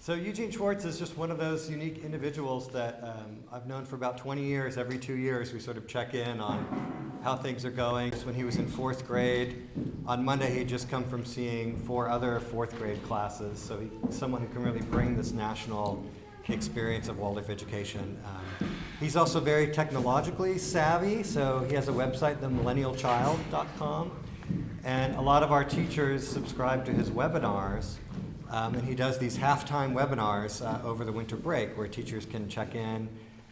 So Eugene Schwartz is just one of those unique individuals that I've known for about 20 years. Every 2 years we sort of check in on how things are going. Just when he was in 4th grade, on Monday he'd just come from seeing 4 other 4th grade classes. So he's someone who can really bring this national experience of Waldorf education. He's also very technologically savvy, so he has a website, themillennialchild.com. And a lot of our teachers subscribe to his webinars. And he does these halftime webinars over the winter break where teachers can check in,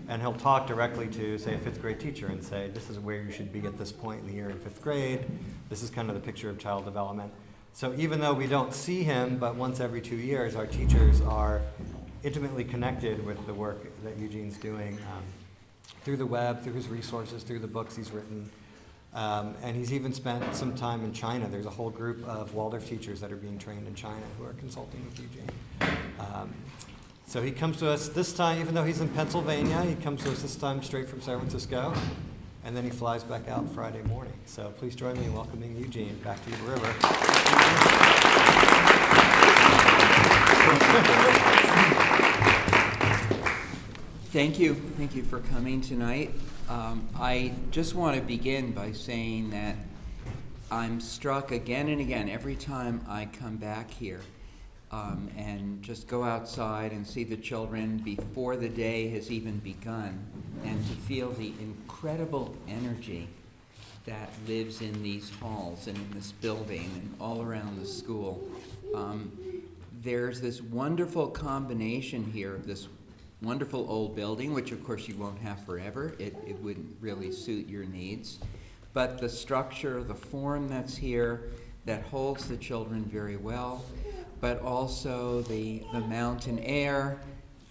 and he'll talk directly to, say, a 5th grade teacher and say, this is where you should be at this point in the year in 5th grade. This is kind of the picture of child development. So even though we don't see him, but once every 2 years, our teachers are intimately connected with the work that Eugene's doing through the web, through his resources, through the books he's written. And he's even spent some time in China. There's a whole group of Waldorf teachers that are being trained in China who are consulting with Eugene. So he comes to us this time, even though he's in Pennsylvania, he comes to us this time straight from San Francisco, and then he flies back out Friday morning. So please join me in welcoming Eugene back to Yuba River. Thank you. Thank you for coming tonight. I just want to begin by saying that I'm struck again and again every time I come back here and just go outside and see the children before the day has even begun, and to feel the incredible energy that lives in these halls and in this building and all around the school. There's this wonderful combination here of this wonderful old building, which of course you won't have forever. It wouldn't really suit your needs. But the structure, the form that's here that holds the children very well, but also the mountain air,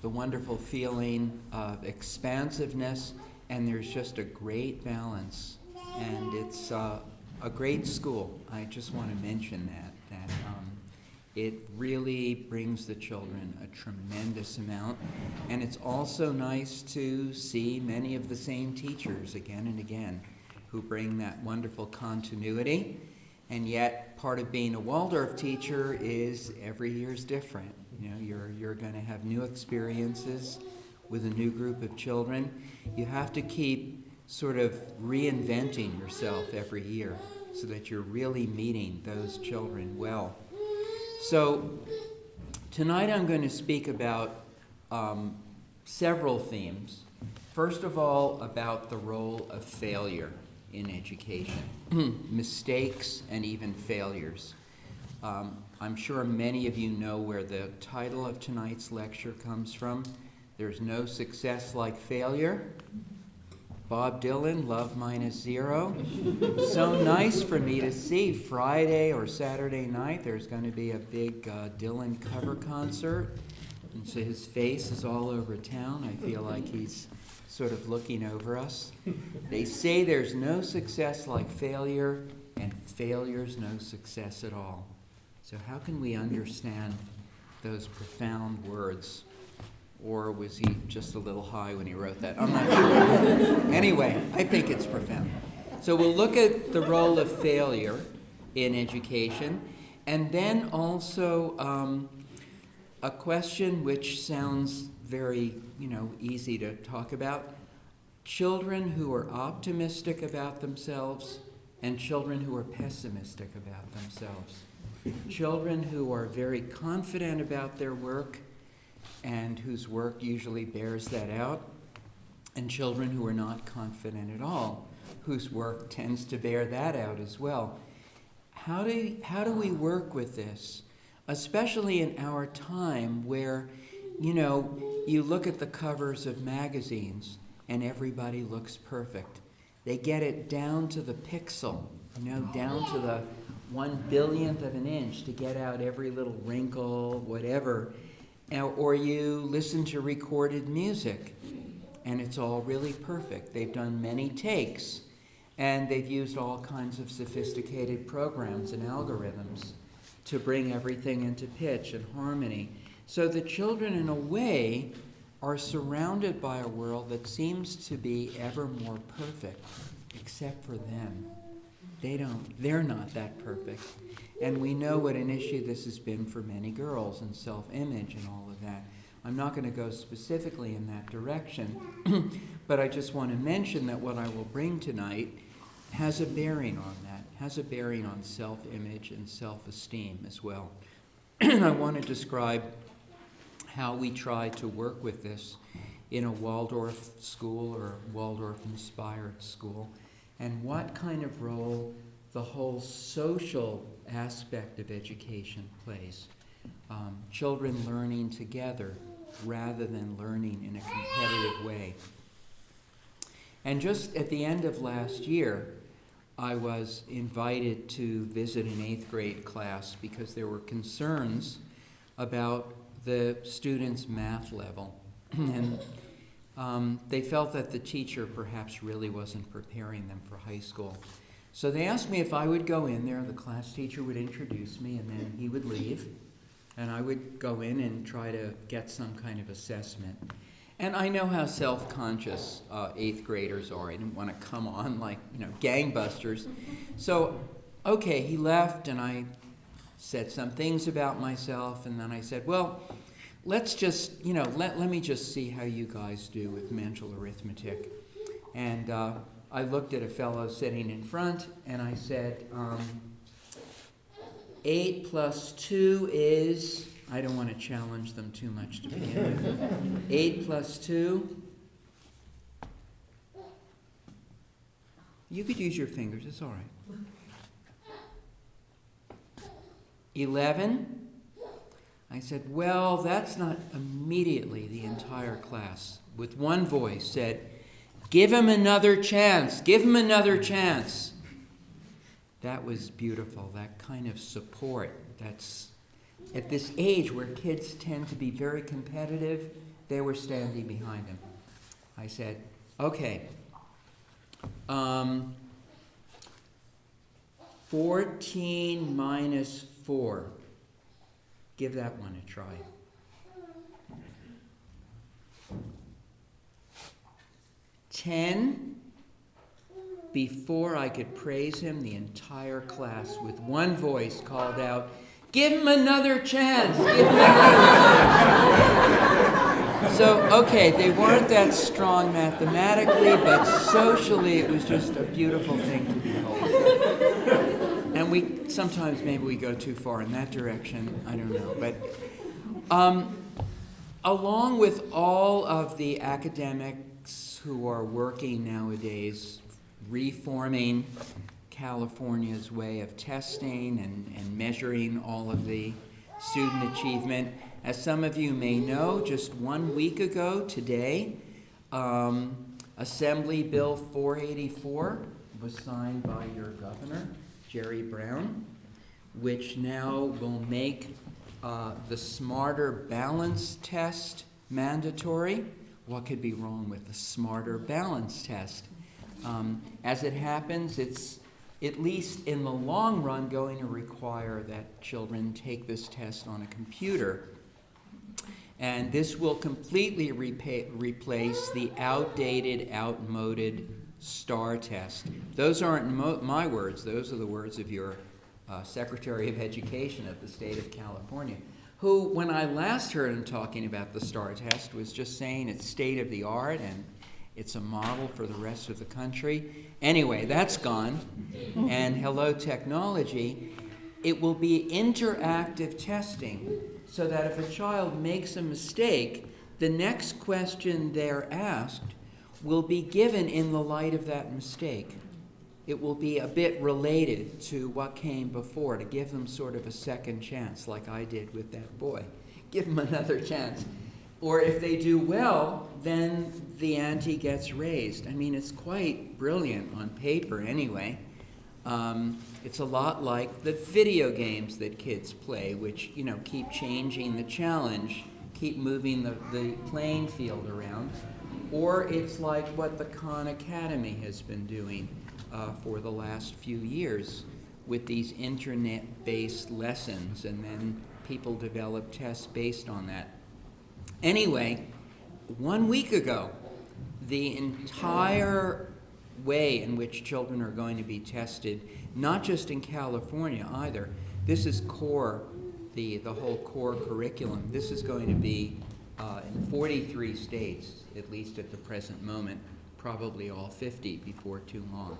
the wonderful feeling of expansiveness, and there's just a great balance. And it's a great school. I just want to mention that it really brings the children a tremendous amount. And it's also nice to see many of the same teachers again and again who bring that wonderful continuity. And yet, part of being a Waldorf teacher is every year's different. You know, you're going to have new experiences with a new group of children. You have to keep sort of reinventing yourself every year so that you're really meeting those children well. So tonight I'm going to speak about several themes. First of all, about the role of failure in education, mistakes and even failures. I'm sure many of you know where the title of tonight's lecture comes from. There's no success like failure. Bob Dylan, Love Minus Zero. So nice for me to see Friday or Saturday night. There's going to be a big Dylan cover concert. And so his face is all over town. I feel like he's sort of looking over us. They say there's no success like failure, and failure's no success at all. So how can we understand those profound words? Or was he just a little high when he wrote that? I'm not sure. Anyway, I think it's profound. So we'll look at the role of failure in education, and then also a question which sounds very, easy to talk about. Children who are optimistic about themselves and children who are pessimistic about themselves. Children who are very confident about their work and whose work usually bears that out, and children who are not confident at all, whose work tends to bear that out as well. How do we work with this, especially in our time where, you look at the covers of magazines and everybody looks perfect. They get it down to the pixel, down to the 1/1000th of an inch to get out every little wrinkle, whatever. Or you listen to recorded music, and it's all really perfect. They've done many takes, and they've used all kinds of sophisticated programs and algorithms to bring everything into pitch and harmony. So the children, in a way, are surrounded by a world that seems to be ever more perfect, except for them. They're not that perfect. And we know what an issue this has been for many girls, and self-image and all of that. I'm not going to go specifically in that direction, but I just want to mention that what I will bring tonight has a bearing on that, has a bearing on self-image and self-esteem as well. And I want to describe how we try to work with this in a Waldorf school or a Waldorf-inspired school, and what kind of role the whole social aspect of education plays. Children learning together rather than learning in a competitive way. And just at the end of last year, I was invited to visit an 8th grade class because there were concerns about the students' math level. And they felt that the teacher perhaps really wasn't preparing them for high school. So they asked me if I would go in there, the class teacher would introduce me, and then he would leave, and I would go in and try to get some kind of assessment. And I know how self-conscious 8th graders are. I didn't want to come on like, gangbusters. So, okay, he left, and I said some things about myself, and then I said, well, let's just, let me just see how you guys do with mental arithmetic. And I looked at a fellow sitting in front, and I said, 8 plus 2 is, I don't want to challenge them too much to begin with. 8 plus 2. You could use your fingers, it's all right. 11. I said, well, that's not immediately. The entire class, with one voice, said, give him another chance. Give him another chance. That was beautiful, that kind of support. That's, at this age where kids tend to be very competitive, they were standing behind him. I said, okay, 14 minus 4. Give that one a try. 10. Before I could praise him, the entire class with one voice called out, give him another chance! Give him another chance! So, okay, they weren't that strong mathematically, but socially it was just a beautiful thing to behold. And sometimes maybe we go too far in that direction, I don't know. But along with all of the academics who are working nowadays, reforming California's way of testing and measuring all of the student achievement. As some of you may know, just 1 week ago today, Assembly Bill 484 was signed by your governor, Jerry Brown, which now will make the Smarter Balance Test mandatory. What could be wrong with the Smarter Balance Test? As it happens, it's at least in the long run going to require that children take this test on a computer. And this will completely replace the outdated, outmoded STAR test. Those aren't my words, those are the words of your Secretary of Education of the state of California, who, when I last heard him talking about the STAR test, was just saying it's state of the art and it's a model for the rest of the country. Anyway, that's gone. And hello, technology. It will be interactive testing so that if a child makes a mistake, the next question they're asked will be given in the light of that mistake. It will be a bit related to what came before to give them sort of a second chance, like I did with that boy. Give them another chance. Or if they do well, then the ante gets raised. I mean, it's quite brilliant on paper anyway. It's a lot like the video games that kids play, which, keep changing the challenge, keep moving the playing field around. Or it's like what the Khan Academy has been doing for the last few years with these internet-based lessons, and then people develop tests based on that. Anyway, 1 week ago, the entire way in which children are going to be tested, not just in California either. This is core, the whole core curriculum. This is going to be in 43 states, at least at the present moment, probably all 50 before too long.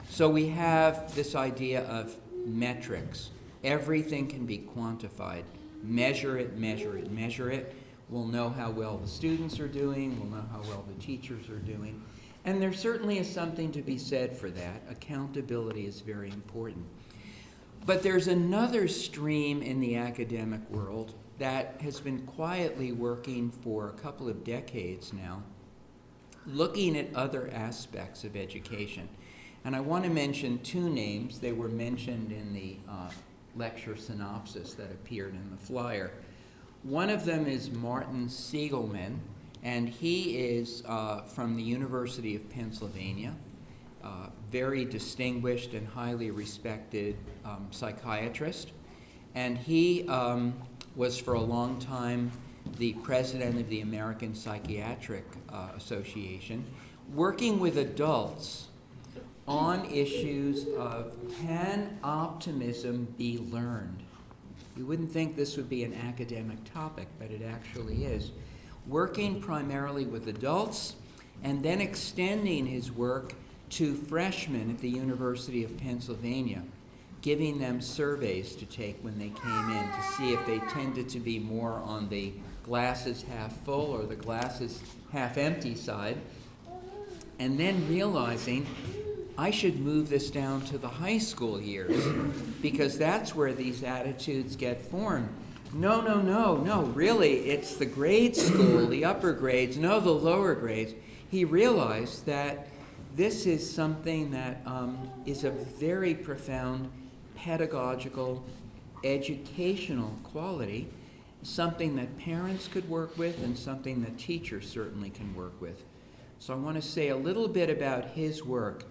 So we have this idea of metrics. Everything can be quantified. Measure it, measure it, measure it. We'll know how well the students are doing. We'll know how well the teachers are doing. And there certainly is something to be said for that. Accountability is very important. But there's another stream in the academic world that has been quietly working for a couple of decades now, looking at other aspects of education. And I want to mention two names. They were mentioned in the lecture synopsis that appeared in the flyer. One of them is Martin Siegelman, and he is from the University of Pennsylvania, very distinguished and highly respected psychiatrist. And he was for a long time the president of the American Psychiatric Association, working with adults on issues of can optimism be learned? You wouldn't think this would be an academic topic, but it actually is. Working primarily with adults and then extending his work to freshmen at the University of Pennsylvania, giving them surveys to take when they came in to see if they tended to be more on the glasses half full or the glasses half empty side, and then realizing I should move this down to the high school years because that's where these attitudes get formed. No, really, it's the grade school, the upper grades, no, the lower grades. He realized that this is something that is a very profound pedagogical, educational quality, something that parents could work with and something that teachers certainly can work with. So I want to say a little bit about his work.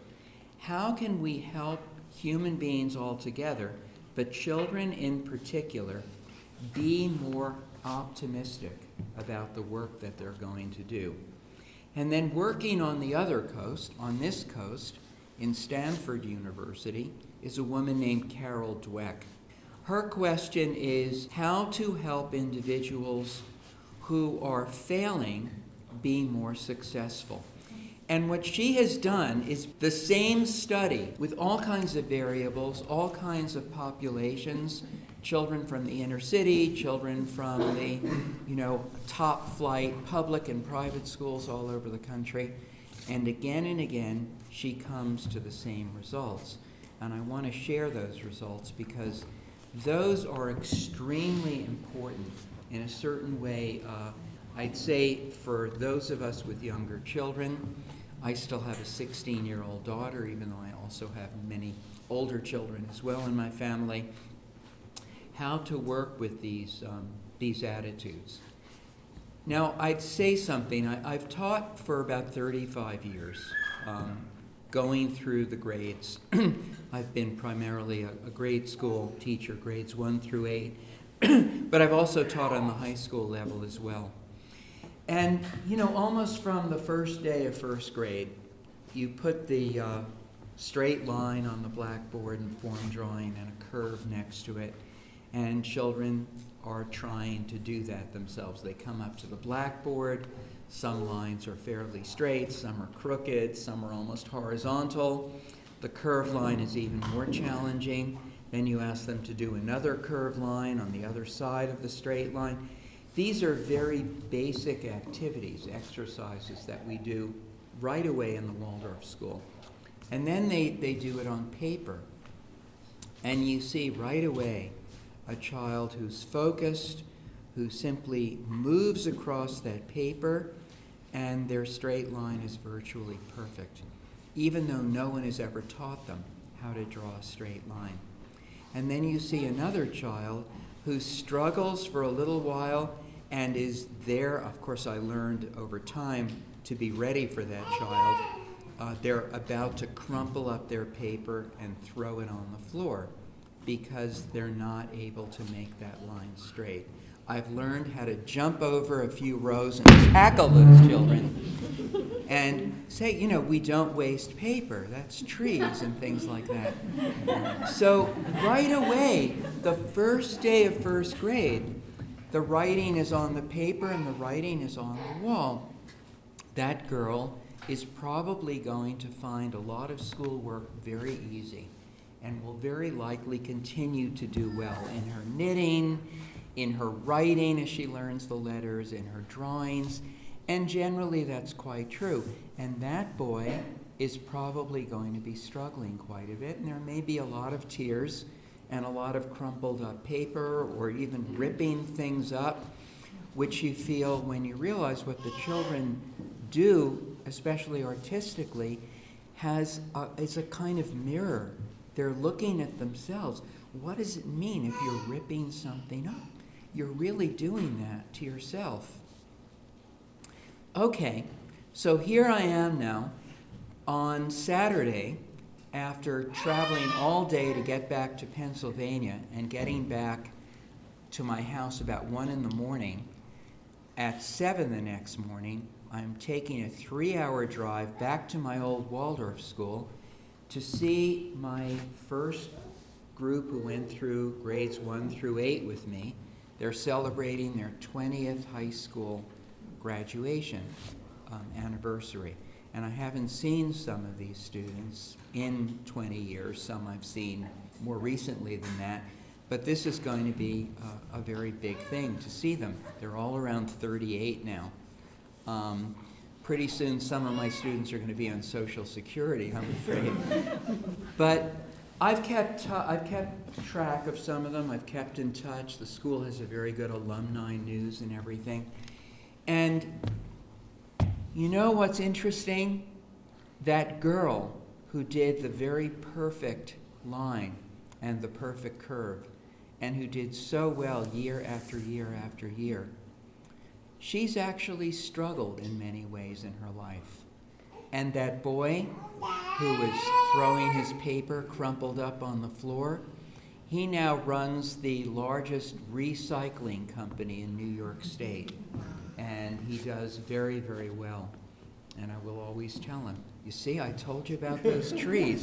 How can we help human beings altogether, but children in particular, be more optimistic about the work that they're going to do? And then working on the other coast, on this coast, in Stanford University, is a woman named Carol Dweck. Her question is how to help individuals who are failing be more successful. And what she has done is the same study with all kinds of variables, all kinds of populations, children from the inner city, children from the, top flight public and private schools all over the country. And again, she comes to the same results. And I want to share those results because those are extremely important in a certain way. I'd say for those of us with younger children, I still have a 16-year-old daughter, even though I also have many older children as well in my family, how to work with these attitudes. Now, I'd say something. I've taught for about 35 years, going through the grades. I've been primarily a grade school teacher, grades 1 through 8, but I've also taught on the high school level as well. And, almost from the first day of first grade, you put the straight line on the blackboard and form drawing and a curve next to it, and children are trying to do that themselves. They come up to the blackboard. Some lines are fairly straight, some are crooked, some are almost horizontal. The curved line is even more challenging. Then you ask them to do another curved line on the other side of the straight line. These are very basic activities, exercises that we do right away in the Waldorf School. And then they do it on paper. And you see right away a child who's focused, who simply moves across that paper, and their straight line is virtually perfect, even though no one has ever taught them how to draw a straight line. And then you see another child who struggles for a little while and is there. Of course, I learned over time to be ready for that child. They're about to crumple up their paper and throw it on the floor because they're not able to make that line straight. I've learned how to jump over a few rows and tackle those children and say, we don't waste paper. That's trees and things like that. So right away, the first day of first grade, the writing is on the paper and the writing is on the wall. That girl is probably going to find a lot of schoolwork very easy and will very likely continue to do well in her knitting, in her writing as she learns the letters, in her drawings, and generally that's quite true. And that boy is probably going to be struggling quite a bit, and there may be a lot of tears and a lot of crumpled up paper or even ripping things up, which you feel when you realize what the children do, especially artistically, is a kind of mirror. They're looking at themselves. What does it mean if you're ripping something up? You're really doing that to yourself. Okay, so here I am now on Saturday, after traveling all day to get back to Pennsylvania and getting back to my house about 1 in the morning. At 7 the next morning, I'm taking a 3-hour drive back to my old Waldorf school to see my first group who went through grades 1 through 8 with me. They're celebrating their 20th high school graduation anniversary. And I haven't seen some of these students in 20 years. Some I've seen more recently than that. But this is going to be a very big thing to see them. They're all around 38 now. Pretty soon some of my students are going to be on Social Security, I'm afraid. But I've kept track of some of them. I've kept in touch. The school has a very good alumni news and everything. And you know what's interesting? That girl who did the very perfect line and the perfect curve, and who did so well year after year after year, she's actually struggled in many ways in her life. And that boy who was throwing his paper crumpled up on the floor, he now runs the largest recycling company in New York State. And he does very, very well. And I will always tell him, you see, I told you about those trees.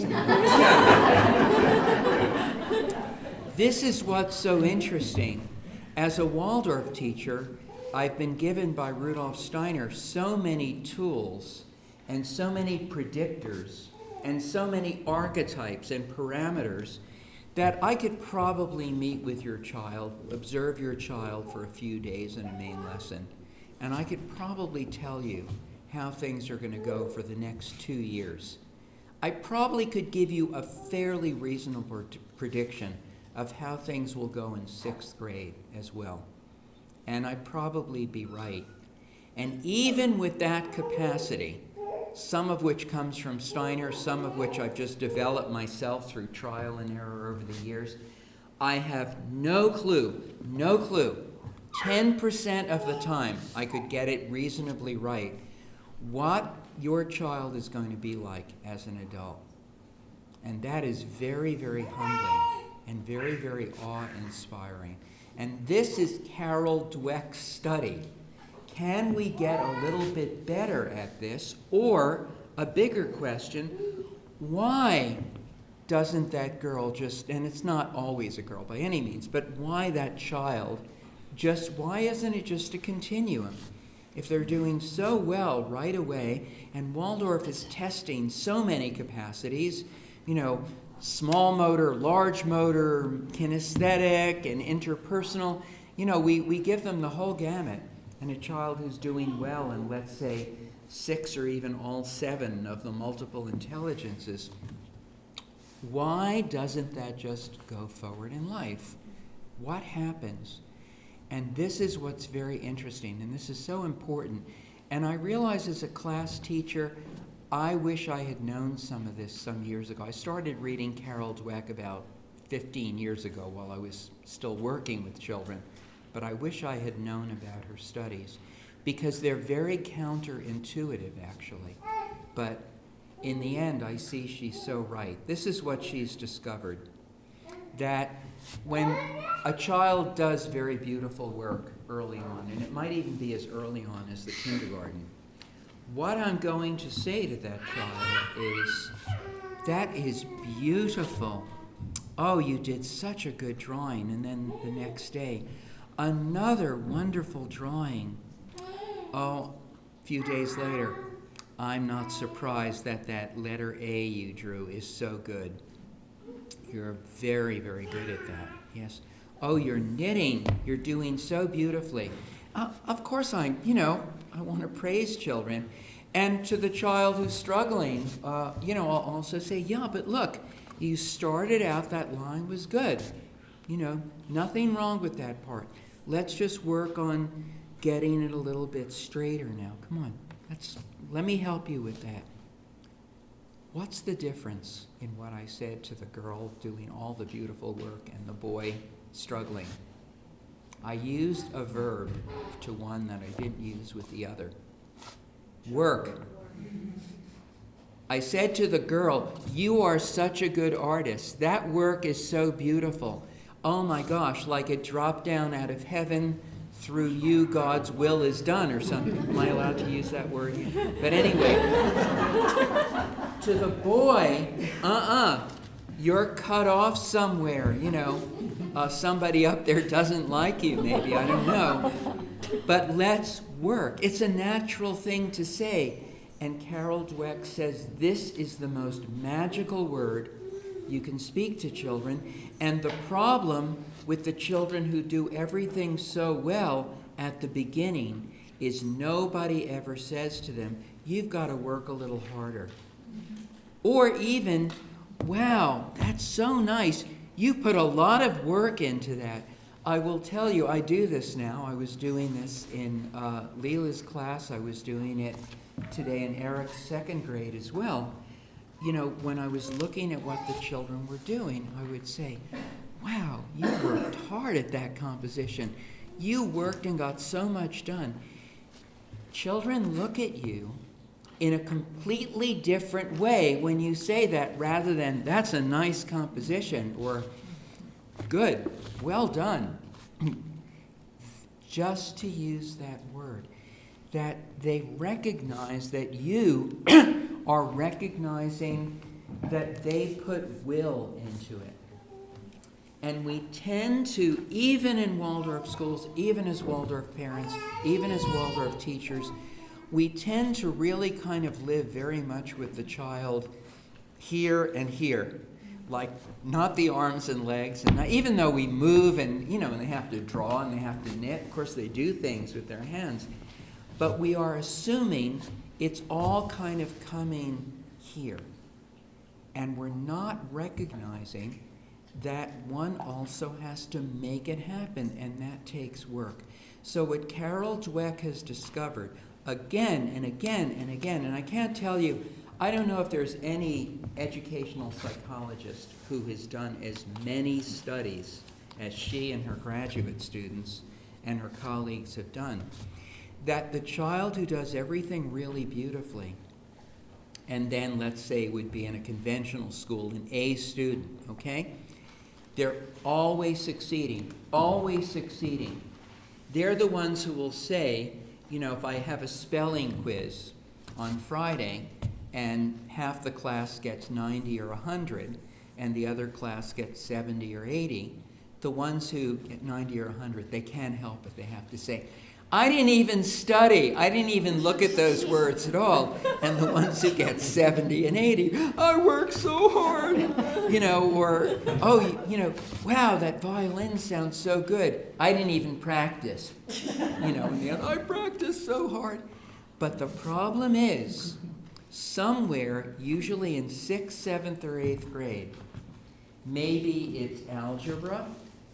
This is what's so interesting. As a Waldorf teacher, I've been given by Rudolf Steiner so many tools and so many predictors and so many archetypes and parameters that I could probably meet with your child, observe your child for a few days in a main lesson, and I could probably tell you how things are going to go for the next 2 years. I probably could give you a fairly reasonable prediction of how things will go in 6th grade as well. And I'd probably be right. And even with that capacity, some of which comes from Steiner, some of which I've just developed myself through trial and error over the years, I have no clue, 10% of the time I could get it reasonably right, what your child is going to be like as an adult. And that is very, very humbling and very, very awe-inspiring. And this is Carol Dweck's study. Can we get a little bit better at this? Or, a bigger question, why doesn't that girl just, and it's not always a girl by any means, but why that child, why isn't it just a continuum? If they're doing so well right away, and Waldorf is testing so many capacities, small motor, large motor, kinesthetic, and interpersonal, we give them the whole gamut. And a child who's doing well in, let's say, 6 or even all 7 of the multiple intelligences, why doesn't that just go forward in life? What happens? And this is what's very interesting, and this is so important. And I realize as a class teacher, I wish I had known some of this some years ago. I started reading Carol Dweck about 15 years ago while I was still working with children. But I wish I had known about her studies, because they're very counterintuitive, actually. But in the end, I see she's so right. This is what she's discovered, that when a child does very beautiful work, early on, and it might even be as early on as the kindergarten. What I'm going to say to that child is, that is beautiful. Oh, you did such a good drawing. And then the next day, another wonderful drawing. Oh, a few days later, I'm not surprised that that letter A you drew is so good. You're very, very good at that. Yes. Oh, you're knitting. You're doing so beautifully. Of course, I want to praise children. And to the child who's struggling, I'll also say, yeah, but look, you started out, that line was good. Nothing wrong with that part. Let's just work on getting it a little bit straighter now. Come on, let me help you with that. What's the difference in what I said to the girl doing all the beautiful work and the boy struggling? I used a verb to one that I didn't use with the other. Work. I said to the girl, you are such a good artist. That work is so beautiful. Oh my gosh, like it dropped down out of heaven. Through you, God's will is done, or something. Am I allowed to use that word? But anyway, to the boy, you're cut off somewhere, somebody up there doesn't like you, maybe, I don't know. But let's work. It's a natural thing to say. And Carol Dweck says this is the most magical word you can speak to children. And the problem with the children who do everything so well at the beginning is nobody ever says to them, you've got to work a little harder. Or even, wow, that's so nice. You put a lot of work into that. I will tell you, I do this now. I was doing this in Leela's class. I was doing it today in Eric's second grade as well. When I was looking at what the children were doing, I would say, wow, you worked hard at that composition. You worked and got so much done. Children look at you in a completely different way when you say that, rather than, that's a nice composition, or good, well done. Just to use that word, that they recognize that you are recognizing that they put will into it. And we tend to, even in Waldorf schools, even as Waldorf parents, even as Waldorf teachers, we tend to really kind of live very much with the child here and here. Like, not the arms and legs, and not, even though we move and, and they have to draw and they have to knit, of course they do things with their hands, but we are assuming it's all kind of coming here. And we're not recognizing that one also has to make it happen, and that takes work. So what Carol Dweck has discovered again and again and again, and I can't tell you, I don't know if there's any educational psychologist who has done as many studies as she and her graduate students and her colleagues have done, that the child who does everything really beautifully, and then let's say would be in a conventional school, an A student, okay? They're always succeeding, always succeeding. They're the ones who will say, if I have a spelling quiz on Friday, and half the class gets 90 or 100, and the other class gets 70 or 80, the ones who get 90 or 100, they can't help it. They have to say, I didn't even study. I didn't even look at those words at all. And the ones who get 70 and 80, I worked so hard. Or, wow, that violin sounds so good. I didn't even practice. And the other, I practiced so hard. But the problem is, somewhere, usually in 6th, 7th, or 8th grade, maybe it's algebra,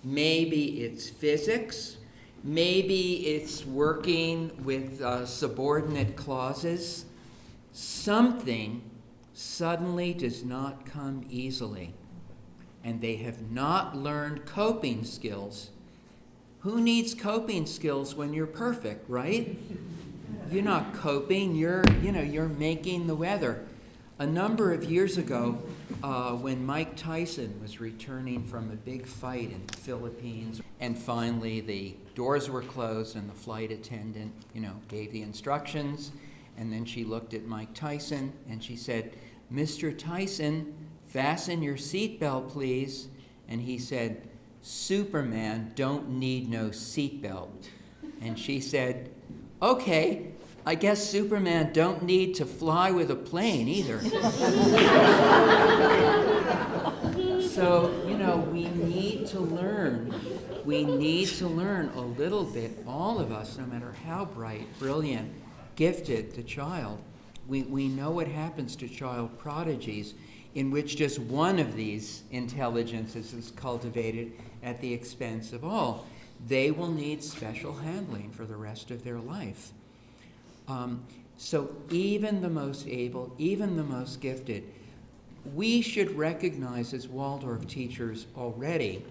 maybe it's physics, maybe it's working with subordinate clauses. Something suddenly does not come easily, and they have not learned coping skills. Who needs coping skills when you're perfect, right? You're not coping, you're making the weather. A number of years ago, when Mike Tyson was returning from a big fight in the Philippines, and finally the doors were closed and the flight attendant, gave the instructions, and then she looked at Mike Tyson and she said, "Mr. Tyson, fasten your seatbelt, please." And he said, "Superman don't need no seatbelt." And she said, "Okay, I guess Superman don't need to fly with a plane either." So, we need to learn. We need to learn a little bit, all of us, no matter how bright, brilliant, gifted the child. We know what happens to child prodigies in which just one of these intelligences is cultivated at the expense of all. They will need special handling for the rest of their life. So even the most able, even the most gifted, we should recognize as Waldorf teachers already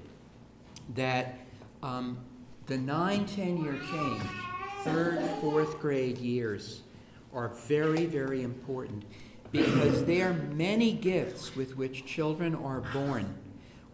that the 9-10-year change, 3rd, 4th grade years, are very, very important because there are many gifts with which children are born.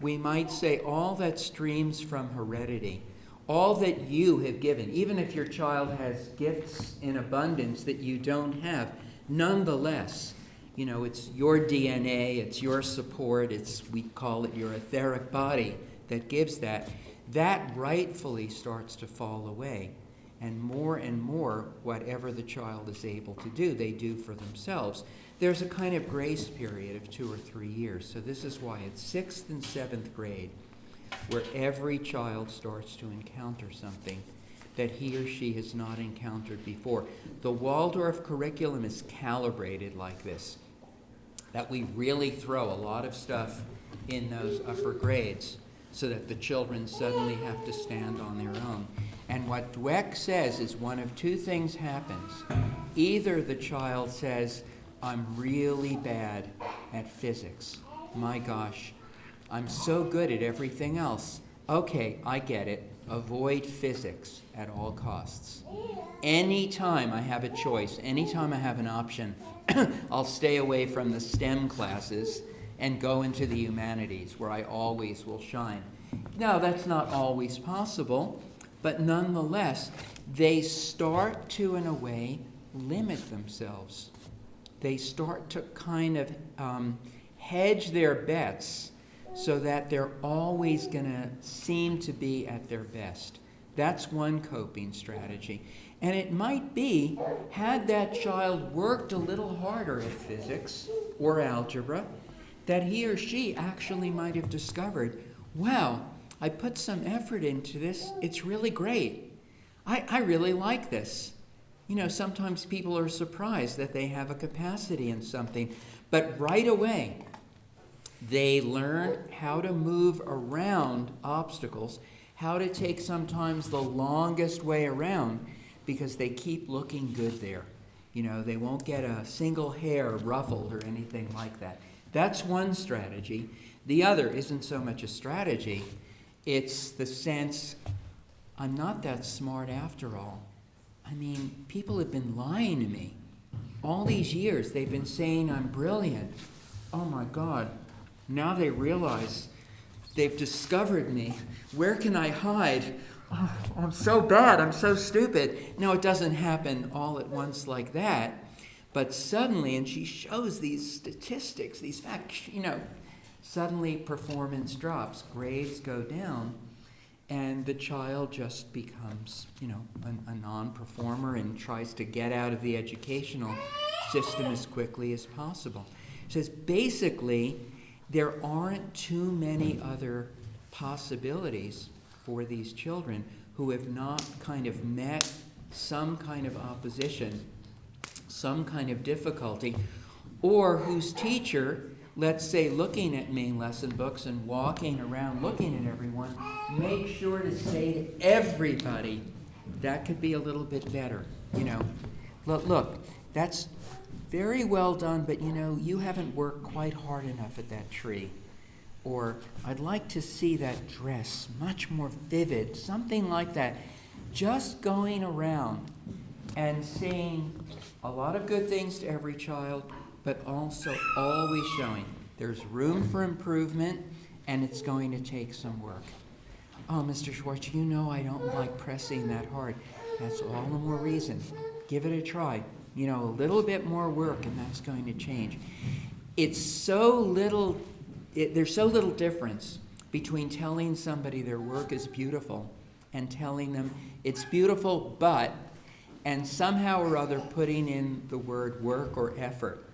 We might say all that streams from heredity, all that you have given, even if your child has gifts in abundance that you don't have, nonetheless, it's your DNA, it's your support, we call it your etheric body that gives that. That rightfully starts to fall away. And more, whatever the child is able to do, they do for themselves. There's a kind of grace period of 2 or 3 years. So this is why it's 6th and 7th grade, where every child starts to encounter something that he or she has not encountered before. The Waldorf curriculum is calibrated like this, that we really throw a lot of stuff in those upper grades so that the children suddenly have to stand on their own. And what Dweck says is one of two things happens. Either the child says, "I'm really bad at physics. My gosh, I'm so good at everything else. Okay, I get it. Avoid physics at all costs. Anytime I have a choice, anytime I have an option, I'll stay away from the STEM classes and go into the humanities where I always will shine." Now, that's not always possible, but nonetheless, they start to, in a way, limit themselves. They start to kind of hedge their bets so that they're always going to seem to be at their best. That's one coping strategy. And it might be, had that child worked a little harder at physics or algebra, that he or she actually might have discovered, wow, I put some effort into this. It's really great. I really like this. Sometimes people are surprised that they have a capacity in something, but right away, they learn how to move around obstacles, how to take sometimes the longest way around because they keep looking good there. They won't get a single hair ruffled or anything like that. That's one strategy. The other isn't so much a strategy. It's the sense, I'm not that smart after all. I mean, people have been lying to me. All these years, they've been saying I'm brilliant. Oh my God. Now they realize they've discovered me. Where can I hide? Oh, I'm so bad. I'm so stupid. Now, it doesn't happen all at once like that. But suddenly, and she shows these statistics, these facts, suddenly performance drops, grades go down, and the child just becomes, a non-performer and tries to get out of the educational system as quickly as possible. It says basically, there aren't too many other possibilities for these children who have not kind of met some kind of opposition, some kind of difficulty, or whose teacher, let's say looking at main lesson books and walking around looking at everyone, make sure to say to everybody, that could be a little bit better. Look, that's very well done, but you haven't worked quite hard enough at that tree. Or I'd like to see that dress much more vivid, something like that. Just going around and saying a lot of good things to every child, but also always showing there's room for improvement, and it's going to take some work. Oh, Mr. Schwartz, you know I don't like pressing that hard. That's all the more reason. Give it a try. You know, a little bit more work, and that's going to change. It's so little, there's so little difference between telling somebody their work is beautiful and telling them it's beautiful, but, and somehow or other putting in the word work or effort.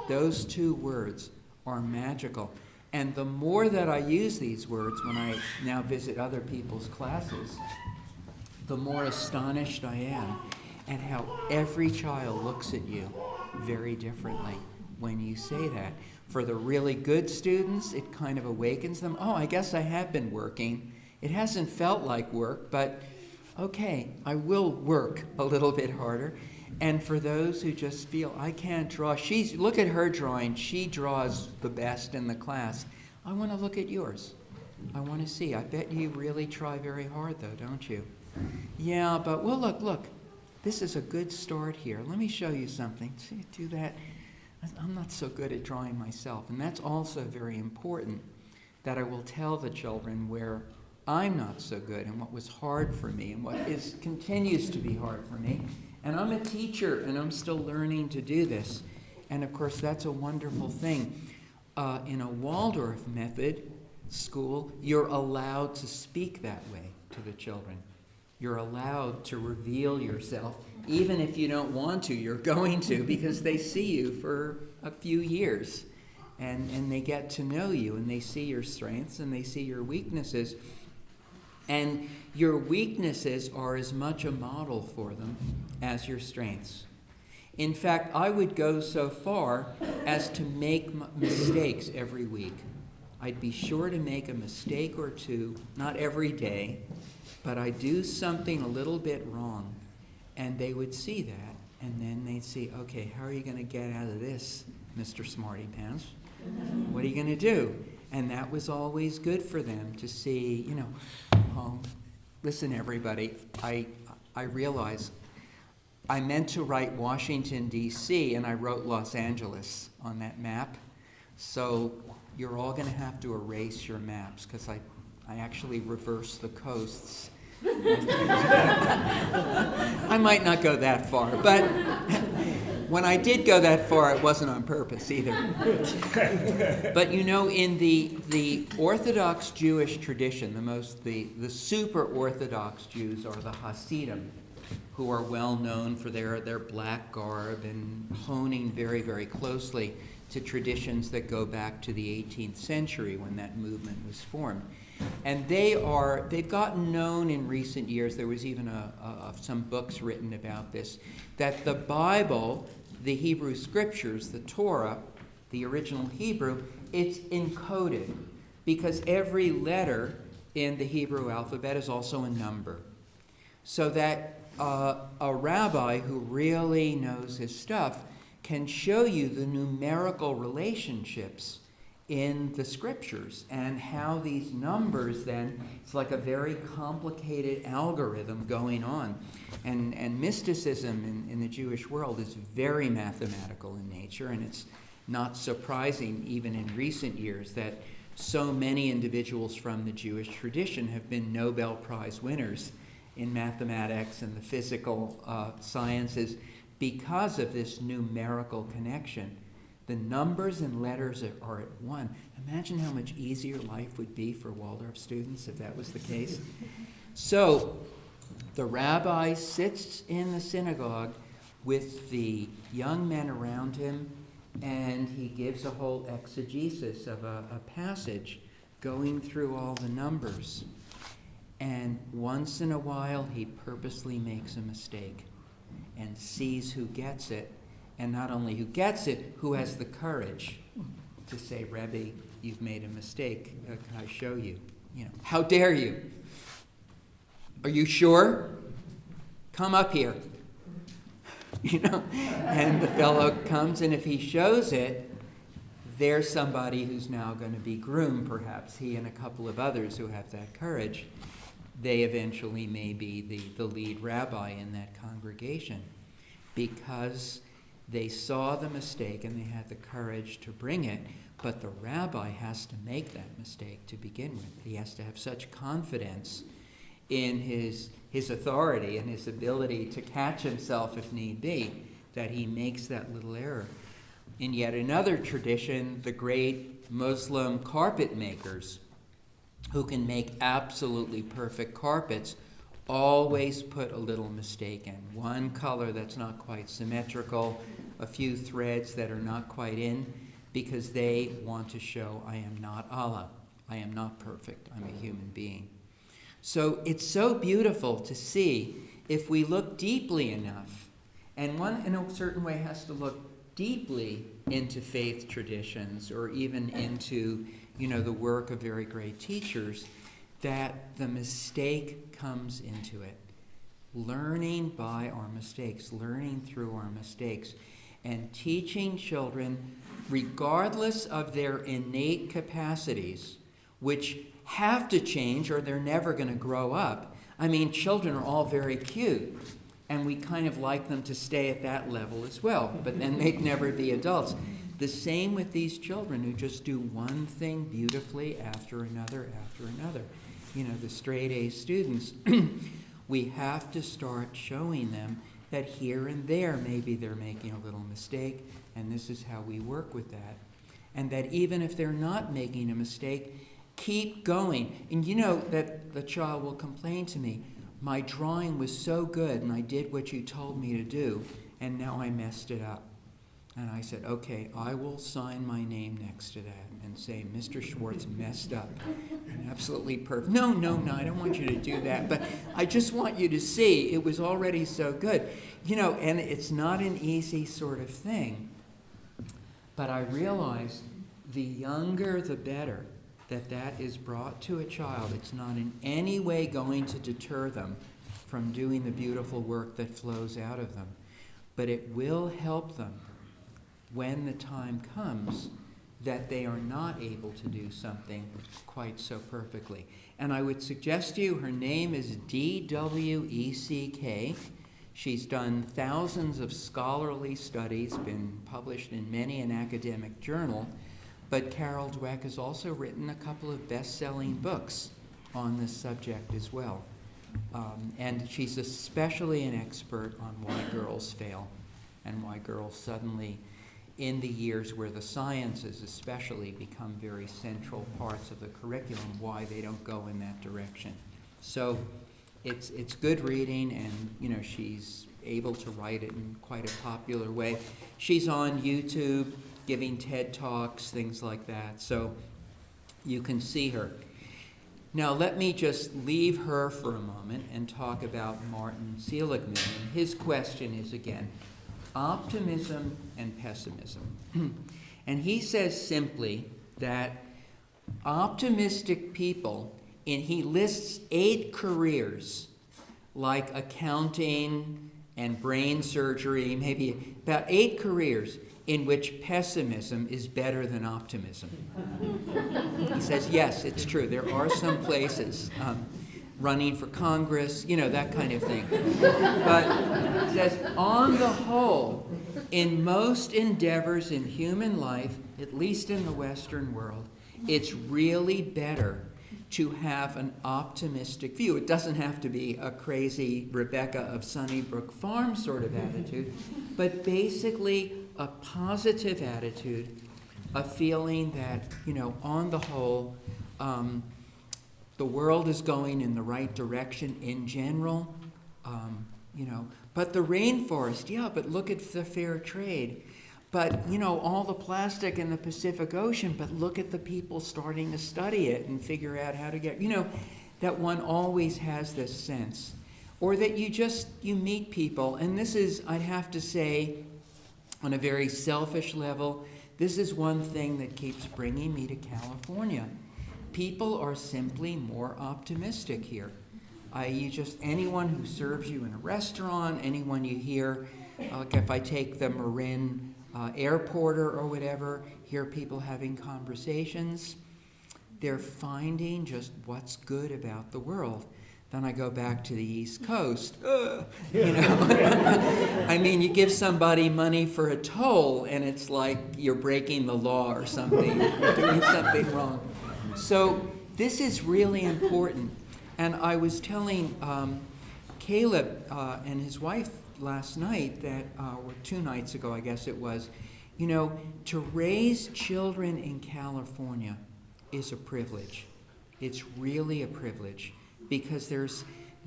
Those two words are magical. And the more that I use these words when I now visit other people's classes, the more astonished I am at how every child looks at you very differently when you say that. For the really good students, it kind of awakens them. Oh, I guess I have been working. It hasn't felt like work, but okay, I will work a little bit harder. And for those who just feel, I can't draw, look at her drawing, she draws the best in the class. I want to look at yours. I want to see. I bet you really try very hard, though, don't you? Yeah, but, well, look, this is a good start here. Let me show you something. See, do that. I'm not so good at drawing myself. And that's also very important, that I will tell the children where I'm not so good and what was hard for me and what continues to be hard for me. And I'm a teacher, and I'm still learning to do this. And, of course, that's a wonderful thing. In a Waldorf method school, you're allowed to speak that way to the children. You're allowed to reveal yourself. Even if you don't want to, you're going to, because they see you for a few years. And they get to know you, and they see your strengths, and they see your weaknesses. And your weaknesses are as much a model for them as your strengths. In fact, I would go so far as to make mistakes every week. I'd be sure to make a mistake or two, not every day, but I do something a little bit wrong. And they would see that, and then they'd see, okay, how are you going to get out of this, Mr. Smarty Pants? What are you going to do? And that was always good for them to see, you know, oh, listen, everybody, I realize I meant to write Washington, D.C., and I wrote Los Angeles on that map. So you're all going to have to erase your maps, because I actually reversed the coasts. I might not go that far, but when I did go that far, it wasn't on purpose either. But you know, in the Orthodox Jewish tradition, the super Orthodox Jews are the Hasidim, who are well known for their black garb and honing very, very closely to traditions that go back to the 18th century when that movement was formed. And they've gotten known in recent years, there was even some books written about this, that the Bible, the Hebrew scriptures, the Torah, the original Hebrew, it's encoded, because every letter in the Hebrew alphabet is also a number. So that a rabbi who really knows his stuff can show you the numerical relationships in the scriptures and how these numbers then, it's like a very complicated algorithm going on. And mysticism in the Jewish world is very mathematical in nature, and it's not surprising even in recent years that so many individuals from the Jewish tradition have been Nobel Prize winners in mathematics and the physical sciences because of this numerical connection. The numbers and letters are at one. Imagine how much easier life would be for Waldorf students if that was the case. So the rabbi sits in the synagogue with the young men around him, and he gives a whole exegesis of a passage going through all the numbers. And once in a while, he purposely makes a mistake and sees who gets it. And not only who gets it, who has the courage to say, Rebbe, you've made a mistake. Can I show you? You know, how dare you? Are you sure? Come up here. You know, and the fellow comes, and if he shows it, there's somebody who's now going to be groomed, perhaps. He and a couple of others who have that courage. They eventually may be the lead rabbi in that congregation, because They saw the mistake and they had the courage to bring it, but the rabbi has to make that mistake to begin with. He has to have such confidence in his authority and his ability to catch himself if need be, that he makes that little error. In yet another tradition, the great Muslim carpet makers, who can make absolutely perfect carpets, always put a little mistake in. One color that's not quite symmetrical, a few threads that are not quite in, because they want to show, I am not Allah. I am not perfect. I'm a human being. So it's so beautiful to see if we look deeply enough, and one in a certain way has to look deeply into faith traditions or even into, the work of very great teachers, that the mistake comes into it. Learning by our mistakes, learning through our mistakes, and teaching children, regardless of their innate capacities, which have to change or they're never going to grow up. I mean, children are all very cute, and we kind of like them to stay at that level as well, but then they'd never be adults. The same with these children who just do one thing beautifully after another. The straight A students. We have to start showing them that here and there maybe they're making a little mistake, and this is how we work with that. And that even if they're not making a mistake, keep going. And that the child will complain to me, my drawing was so good and I did what you told me to do, and now I messed it up. And I said, okay, I will sign my name next to that and say, Mr. Schwartz messed up. And absolutely perfect. No, I don't want you to do that. But I just want you to see it was already so good. And it's not an easy sort of thing. But I realized the younger the better that is brought to a child. It's not in any way going to deter them from doing the beautiful work that flows out of them. But it will help them when the time comes that they are not able to do something quite so perfectly. And I would suggest to you, her name is D.W.E.C.K. She's done thousands of scholarly studies, been published in many an academic journal, but Carol Dweck has also written a couple of best-selling books on this subject as well. And she's especially an expert on why girls fail and why girls suddenly, in the years where the sciences especially become very central parts of the curriculum, why they don't go in that direction. So it's good reading, and she's able to write it in quite a popular way. She's on YouTube giving TED Talks, things like that, so you can see her. Now let me just leave her for a moment and talk about Martin Seligman. And his question is, again, optimism and pessimism. And he says simply that optimistic people, and he lists 8 careers, like accounting and brain surgery, maybe about 8 careers in which pessimism is better than optimism. He says, yes, it's true. There are some places, running for Congress, that kind of thing. But it says, on the whole, in most endeavors in human life, at least in the Western world, it's really better to have an optimistic view. It doesn't have to be a crazy Rebecca of Sunnybrook Farm sort of attitude, but basically a positive attitude, a feeling that, on the whole, the world is going in the right direction in general, but the rainforest, but look at the fair trade. But, all the plastic in the Pacific Ocean, but look at the people starting to study it and figure out how to get, that one always has this sense. Or that you meet people, and this is, I'd have to say, on a very selfish level, this is one thing that keeps bringing me to California. People are simply more optimistic here. Anyone who serves you in a restaurant, anyone you hear, like if I take the Marin airport or whatever, hear people having conversations, they're finding just what's good about the world. Then I go back to the East Coast. You know, I mean, you give somebody money for a toll, and it's like you're breaking the law or something. You're doing something wrong. So this is really important. And I was telling Caleb and his wife last night that, or 2 nights ago, I guess it was, you know, to raise children in California is a privilege. It's really a privilege because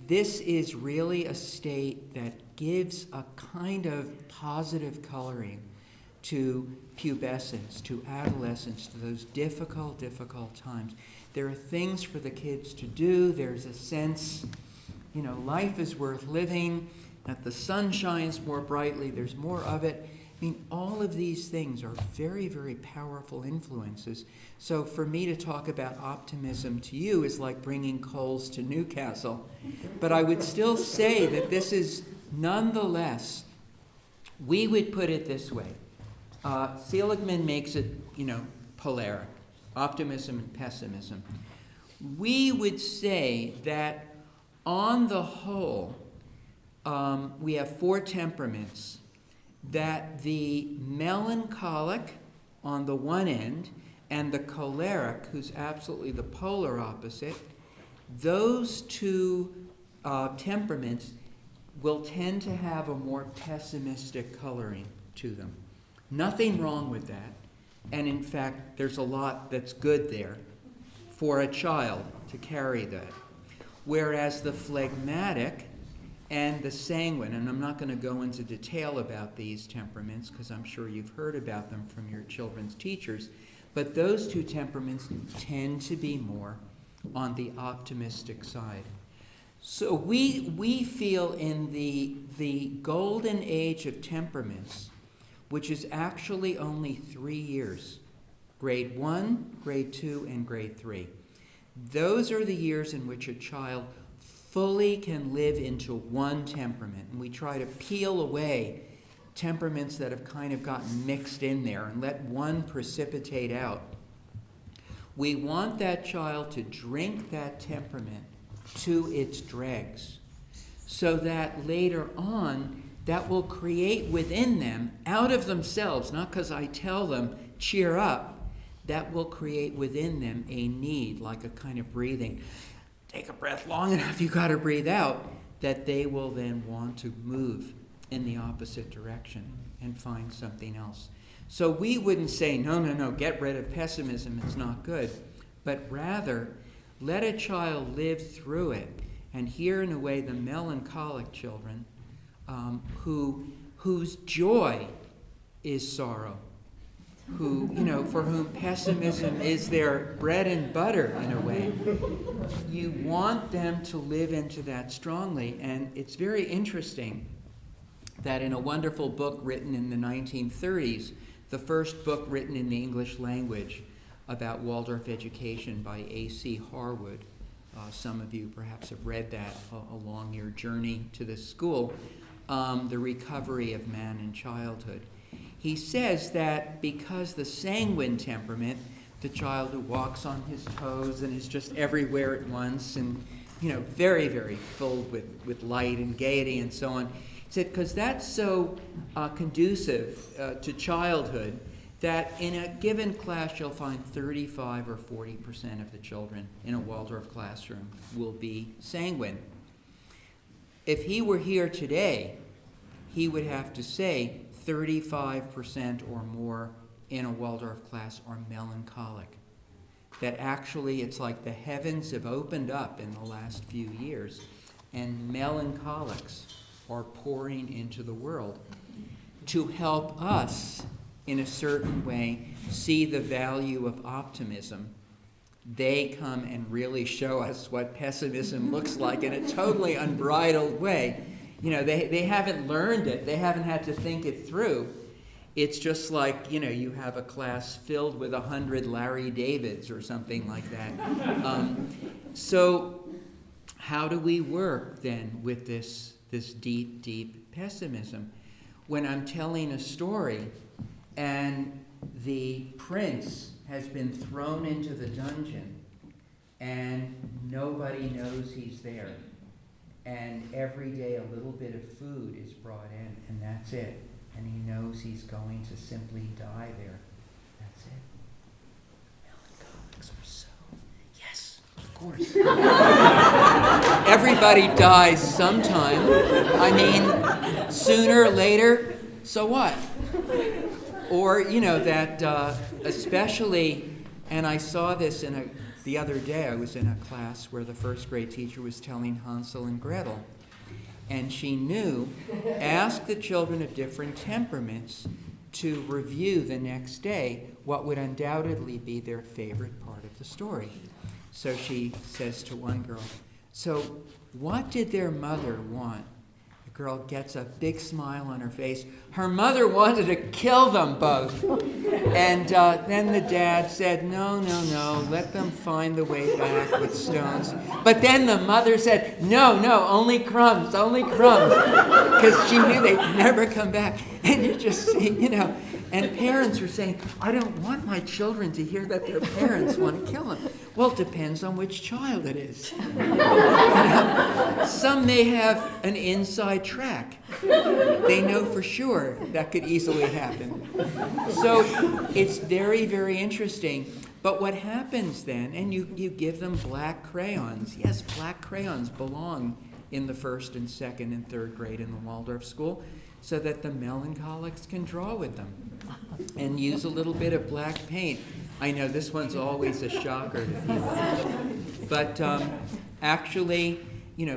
this is really a state that gives a kind of positive coloring to pubescence, to adolescence, to those difficult, difficult times. There are things for the kids to do. There's a sense, you know, life is worth living, that the sun shines more brightly, there's more of it. I mean, all of these things are very, very powerful influences. So for me to talk about optimism to you is like bringing coals to Newcastle. But I would still say that this is nonetheless, we would put it this way. Seligman makes it, you know, polaric, optimism and pessimism. We would say that on the whole, we have 4 temperaments, that the melancholic on the one end and the choleric, who's absolutely the polar opposite, those 2 temperaments will tend to have a more pessimistic coloring to them. Nothing wrong with that. And in fact, there's a lot that's good there for a child to carry that. Whereas the phlegmatic and the sanguine, and I'm not going to go into detail about these temperaments because I'm sure you've heard about them from your children's teachers, but those 2 temperaments tend to be more on the optimistic side. So we feel in the golden age of temperaments, which is actually only 3 years, grade 1, grade 2, and grade 3. Those are the years in which a child fully can live into one temperament. And we try to peel away temperaments that have kind of gotten mixed in there and let one precipitate out. We want that child to drink that temperament to its dregs so that later on that will create within them, out of themselves, not because I tell them, cheer up, that will create within them a need, like a kind of breathing. Take a breath long enough, you got to breathe out, that they will then want to move in the opposite direction and find something else. So we wouldn't say, no, get rid of pessimism, it's not good. But rather, let a child live through it. And here, in a way, the melancholic children, whose joy is sorrow, who, you know, for whom pessimism is their bread and butter in a way. You want them to live into that strongly. And it's very interesting that in a wonderful book written in the 1930s, the first book written in the English language about Waldorf Education by A.C. Harwood, some of you perhaps have read that along your journey to this school, The Recovery of Man in Childhood. He says that because the sanguine temperament, the child who walks on his toes and is just everywhere at once and, you know, very, very filled with light and gaiety and so on, he said because that's so conducive to childhood that in a given class you'll find 35 or 40% of the children in a Waldorf classroom will be sanguine. If he were here today, he would have to say 35% or more in a Waldorf class are melancholic. That actually it's like the heavens have opened up in the last few years and melancholics are pouring into the world to help us in a certain way see the value of optimism. They come and really show us what pessimism looks like in a totally unbridled way. You know, they haven't learned it. They haven't had to think it through. It's just like, you know, you have a class filled with 100 Larry Davids or something like that. So how do we work then with this deep, deep pessimism? When I'm telling a story and the prince has been thrown into the dungeon and nobody knows he's there. and every day a little bit of food is brought in, and that's it. And he knows he's going to simply die there. That's it. Melancholics are so... Yes, of course. Everybody dies sometime. I mean, sooner or later, so what? Or, that especially, and I saw this the other day, I was in a class where the first grade teacher was telling Hansel and Gretel. And she asked the children of different temperaments to review the next day what would undoubtedly be their favorite part of the story. So she says to one girl, "So what did their mother want?" The girl gets a big smile on her face. "Her mother wanted to kill them both." And then the dad said, no, let them find the way back with stones. But then the mother said, no, only crumbs, because she knew they'd never come back. And you just see, and parents are saying, I don't want my children to hear that their parents want to kill them. Well, it depends on which child it is. Some may have an inside track. They know for sure that could easily happen. So it's very, very interesting. But what happens then, and you give them black crayons. Yes, black crayons belong in the first and second and third grade in the Waldorf school, so that the melancholics can draw with them and use a little bit of black paint. I know this one's always a shocker to people. But actually,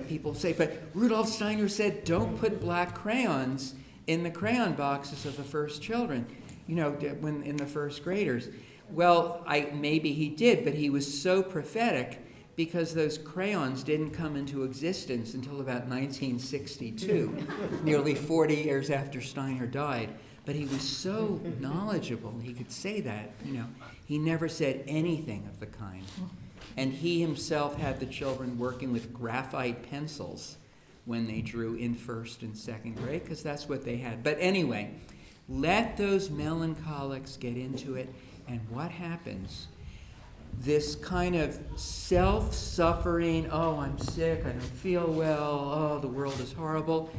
people say, but Rudolf Steiner said don't put black crayons in the crayon boxes of the first children, when in the first graders. Well, maybe he did, but he was so prophetic because those crayons didn't come into existence until about 1962, nearly 40 years after Steiner died. But he was so knowledgeable, he could say that, He never said anything of the kind. And he himself had the children working with graphite pencils when they drew in first and second grade, because that's what they had. But anyway, let those melancholics get into it, and what happens? This kind of self-suffering, oh, I'm sick, I don't feel well, oh, the world is horrible,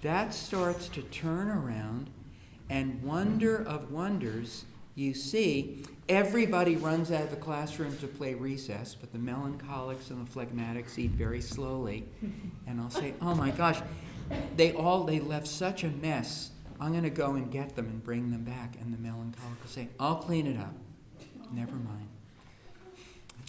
that starts to turn around, and wonder of wonders, you see, everybody runs out of the classroom to play recess, but the melancholics and the phlegmatics eat very slowly. And I'll say, oh my gosh, they left such a mess. I'm going to go and get them and bring them back. And the melancholic will say, I'll clean it up. Never mind.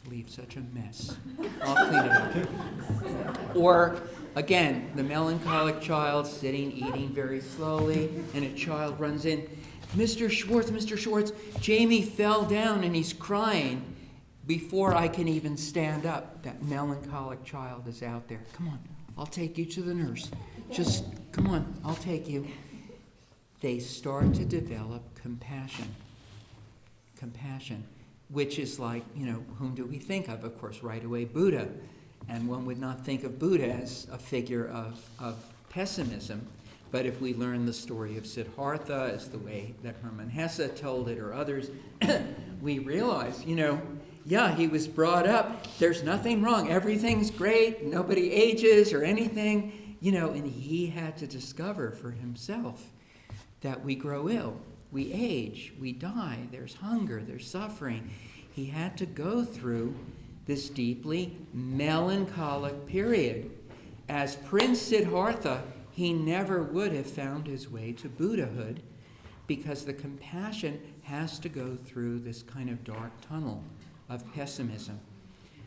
Leave such a mess. I'll clean it up. Or, again, the melancholic child sitting, eating very slowly, and a child runs in, Mr. Schwartz, Jamie fell down and he's crying. Before I can even stand up, that melancholic child is out there. Come on, I'll take you to the nurse. Just, come on, I'll take you. They start to develop compassion. Compassion, which is like, whom do we think of? Of course, right away, Buddha. And one would not think of Buddha as a figure of pessimism. But if we learn the story of Siddhartha as the way that Hermann Hesse told it or others, we realize, he was brought up, there's nothing wrong, everything's great, nobody ages or anything, and he had to discover for himself that we grow ill, we age, we die, there's hunger, there's suffering. He had to go through this deeply melancholic period. As Prince Siddhartha, he never would have found his way to Buddhahood because the compassion has to go through this kind of dark tunnel of pessimism.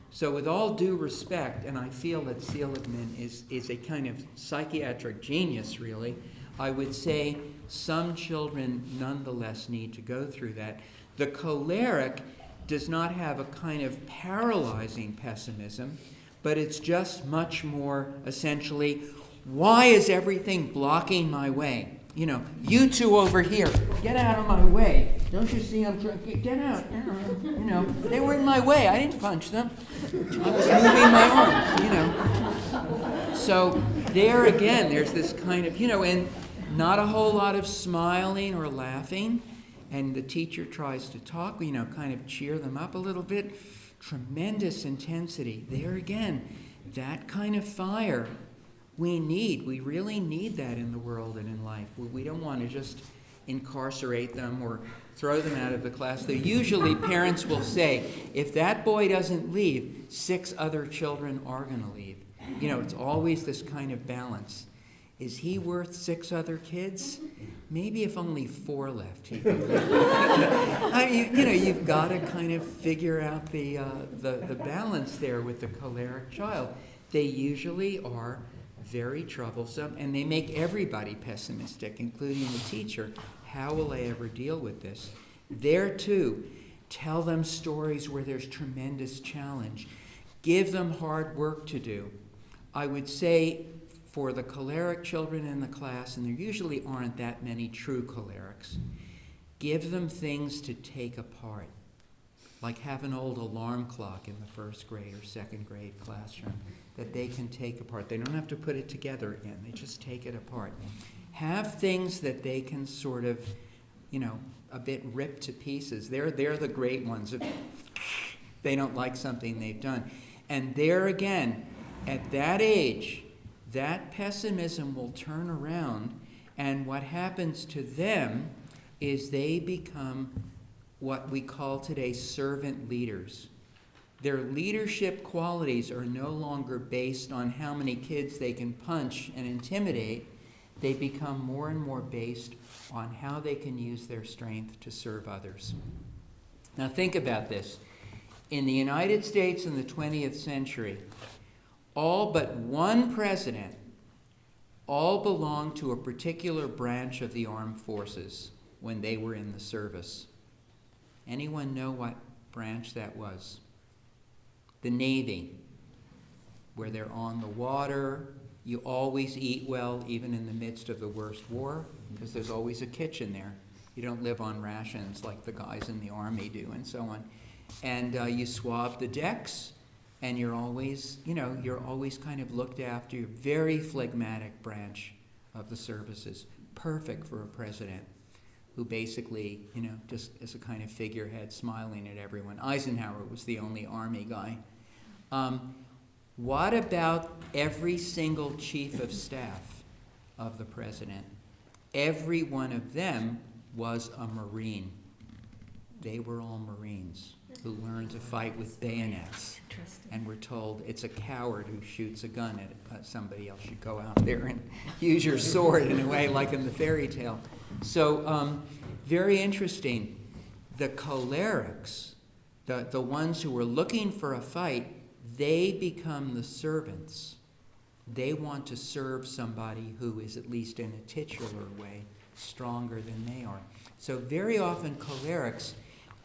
So with all due respect, and I feel that Seligman is a kind of psychiatric genius, really, I would say some children nonetheless need to go through that. The choleric does not have a kind of paralyzing pessimism, but it's just much more essentially, why is everything blocking my way? You two over here, get out of my way. Don't you see I'm trying, get out. They were in my way. I didn't punch them. I was moving my arms, So there again, there's this kind of, and not a whole lot of smiling or laughing. And the teacher tries to talk, kind of cheer them up a little bit. Tremendous intensity. There again, that kind of fire we really need that in the world and in life. We don't want to just incarcerate them or throw them out of the class. Usually parents will say, if that boy doesn't leave, 6 other children are going to leave. You know, it's always this kind of balance. Is he worth 6 other kids? Maybe if only 4 left, he could leave. You've got to kind of figure out the balance there with the choleric child. They usually are very troublesome, and they make everybody pessimistic, including the teacher. How will I ever deal with this? There, too, tell them stories where there's tremendous challenge. Give them hard work to do. I would say for the choleric children in the class, and there usually aren't that many true cholerics, give them things to take apart, like have an old alarm clock in the 1st grade or 2nd grade classroom that they can take apart. They don't have to put it together again. They just take it apart. Have things that they can sort of, a bit rip to pieces. They're the great ones. If they don't like something they've done. And there again, at that age, that pessimism will turn around, and what happens to them is they become what we call today servant leaders. Their leadership qualities are no longer based on how many kids they can punch and intimidate. They become more and more based on how they can use their strength to serve others. Now think about this. In the United States in the 20th century, all but one president all belonged to a particular branch of the armed forces when they were in the service. Anyone know what branch that was? The Navy, where they're on the water. You always eat well, even in the midst of the worst war, because there's always a kitchen there. You don't live on rations like the guys in the Army do, and so on. And you swab the decks, and you're always kind of looked after. You're a very phlegmatic branch of the services, perfect for a president who basically, just as a kind of figurehead smiling at everyone. Eisenhower was the only Army guy. What about every single chief of staff of the president? Every one of them was a Marine. They were all Marines who learned to fight with bayonets and were told it's a coward who shoots a gun at somebody else. You go out there and use your sword in a way like in the fairy tale. So very interesting. The cholerics, the ones who were looking for a fight, they become the servants. They want to serve somebody who is, at least in a titular way, stronger than they are. So very often cholerics